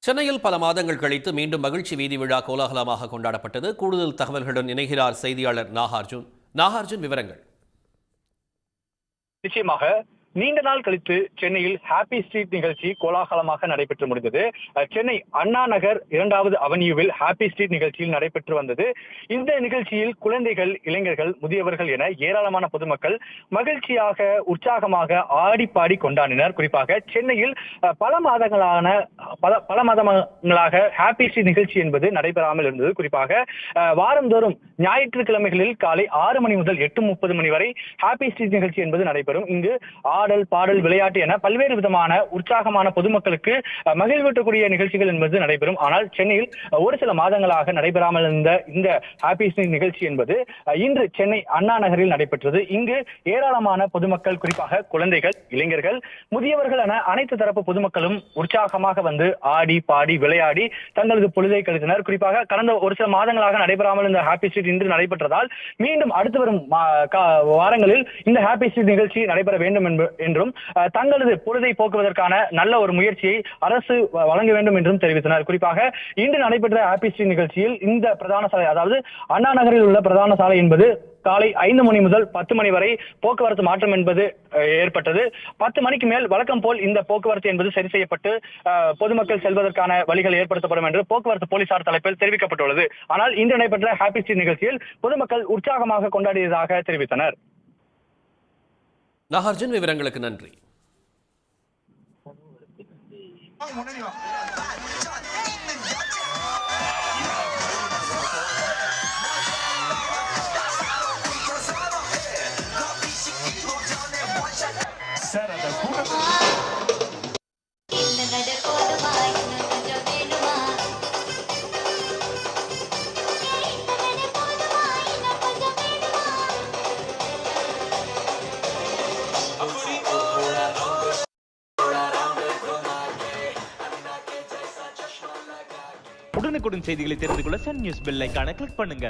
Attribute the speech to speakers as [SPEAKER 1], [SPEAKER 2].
[SPEAKER 1] சென்னையில் பல மாதங்கள் கழித்து மீண்டும் மகிழ்ச்சி வீதி விழா கோலாகலமாக கொண்டாடப்பட்டது. கூடுதல் தகவல்களுடன் இணைகிறார் செய்தியாளர் நாகார்ஜுன். விவரங்கள்.
[SPEAKER 2] நிச்சயமாக நீண்ட நாள் கழித்து சென்னையில் ஹாப்பி ஸ்ட்ரீட் நிகழ்ச்சி கோலாகலமாக நடைபெற்று முடிந்தது. சென்னை அண்ணா நகர் 2வது அவென்யூவில் ஹாப்பி ஸ்ட்ரீட் நிகழ்ச்சியில் நடைபெற்று வந்தது. இந்த நிகழ்ச்சியில் குழந்தைகள், இளைஞர்கள், முதியவர்கள் என ஏராளமான பொதுமக்கள் மகிழ்ச்சியாக, உற்சாகமாக ஆடி பாடி கொண்டாடினர். குறிப்பாக சென்னையில் பல மாதங்களாக ஹாப்பி ஸ்ட்ரீட் நிகழ்ச்சி என்பது நடைபெறாமல் இருந்தது. குறிப்பாக வாரந்தோறும் ஞாயிற்றுக்கிழமைகளில் காலை 6 மணி முதல் 8:30 மணி வரை ஹாப்பி ஸ்ட்ரீட் நிகழ்ச்சி என்பது நடைபெறும். இங்கு ஆடல், பாடல், விளையாட்டு என பல்வேறு விதமான உற்சாகமான பொதுமக்களுக்கு மகிழ்வூட்டக்கூடிய நிகழ்ச்சிகள் என்பது நடைபெறும். ஆனால் சென்னையில் ஒரு சில மாதங்களாக நடைபெறாமல் இருந்த இந்த ஹாப்பி ஸ்ட்ரீட் நிகழ்ச்சி என்பது இன்று சென்னை அண்ணா நகரில் நடைபெற்றது. இங்கு ஏராளமான பொதுமக்கள், குறிப்பாக குழந்தைகள், இளைஞர்கள், முதியவர்கள் என அனைத்து தரப்பு பொதுமக்களும் உற்சாகமாக வந்து ஆடி பாடி விளையாடி தங்களது பொழுதை கழித்தனர். குறிப்பாக கடந்த ஒரு சில மாதங்களாக நடைபெறாமல் இந்த ஹாப்பி ஸ்ட்ரீட் இன்று நடைபெற்றதால் மீண்டும் அடுத்து வரும் வாரங்களில் இந்த ஹாப்பி ஸ்ட்ரீட் நிகழ்ச்சி நடைபெற வேண்டும் என்றும் தங்களது பொழுதை போக்குவதற்கான நல்ல ஒரு முயற்சியை அரசு வழங்க வேண்டும் என்றும் தெரிவித்தனர். குறிப்பாக இன்று நடைபெற்ற ஹாப்பி ஸ்ட்ரீட் நிகழ்ச்சியில் இந்த பிரதான சாலை, அதாவது அண்ணா நகரில் உள்ள பிரதான சாலை என்பது காலை 5 மணி முதல் 10 மணி வரை போக்குவரத்து மாற்றம் என்பது ஏற்பட்டது. 10 மணிக்கு மேல் வழக்கம் போல் இந்த போக்குவரத்து என்பது சரி செய்யப்பட்டு பொதுமக்கள் செல்வதற்கான வழிகள் ஏற்படுத்தப்படும் என்று போக்குவரத்து போலீசார் தரப்பில் தெரிவிக்கப்பட்டுள்ளது. ஆனால் இன்று நடைபெற்ற ஹாப்பி ஸ்ட்ரீட் நிகழ்ச்சியில் பொதுமக்கள் உற்சாகமாக கொண்டாடியதாக தெரிவித்தனர்.
[SPEAKER 1] நாகார்ஜுன், விவரங்களுக்கு நன்றி.
[SPEAKER 3] உடனுக்குடன் செய்திகளை தெரிந்து கொள்ள சன் நியூஸ் பெல் ஐகானை கிளிக் பண்ணுங்க.